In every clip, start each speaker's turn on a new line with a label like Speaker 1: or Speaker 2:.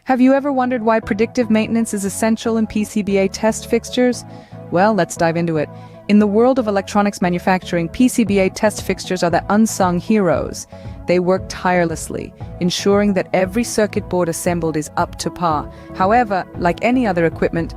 Speaker 1: Have you ever wondered why predictive maintenance is essential in PCBA test fixtures? Well, let's dive into it. In the world of electronics manufacturing, PCBA test fixtures are the unsung heroes. They work tirelessly, ensuring that every circuit board assembled is up to par. However, like any other equipment,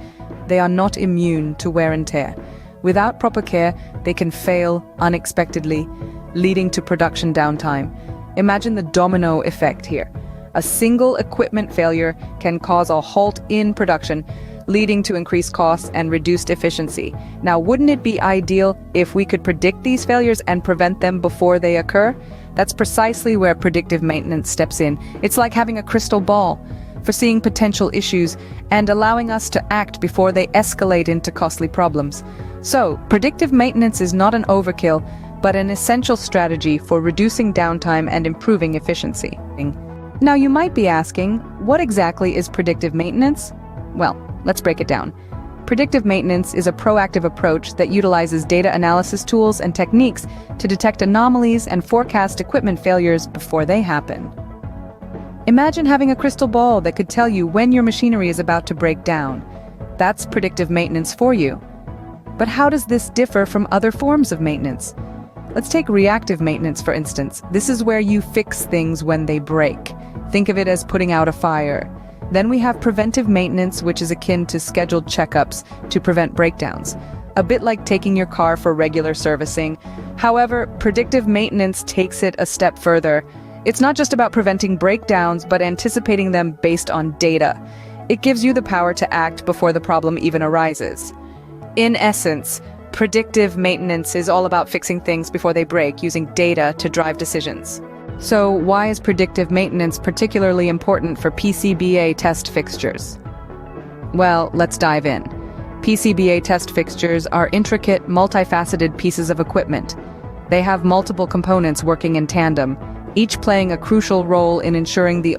Speaker 1: they are not immune to wear and tear. Without proper care, they can fail unexpectedly, leading to production downtime. Imagine the domino effect here. A single equipment failure can cause a halt in production, leading to increased costs and reduced efficiency. Now, wouldn't it be ideal if we could predict these failures and prevent them before they occur? That's precisely where predictive maintenance steps in. It's like having a crystal ball, foreseeing potential issues and allowing us to act before they escalate into costly problems. So, predictive maintenance is not an overkill, but an essential strategy for reducing downtime and improving efficiency. Now, you might be asking, what exactly is predictive maintenance? Well, let's break it down. Predictive maintenance is a proactive approach that utilizes data analysis tools and techniques to detect anomalies and forecast equipment failures before they happen. Imagine having a crystal ball that could tell you when your machinery is about to break down. That's predictive maintenance for you. But how does this differ from other forms of maintenance? Let's take reactive maintenance, for instance. This is where you fix things when they break. Think of it as putting out a fire. Then we have preventive maintenance, which is akin to scheduled checkups to prevent breakdowns. A bit like taking your car for regular servicing. However, predictive maintenance takes it a step further. It's not just about preventing breakdowns, but anticipating them based on data. It gives you the power to act before the problem even arises. In essence, predictive maintenance is all about fixing things before they break, using data to drive decisions. So, why is predictive maintenance particularly important for PCBA test fixtures? Well, let's dive in. PCBA test fixtures are intricate, multifaceted pieces of equipment. They have multiple components working in tandem, each playing a crucial role in ensuring the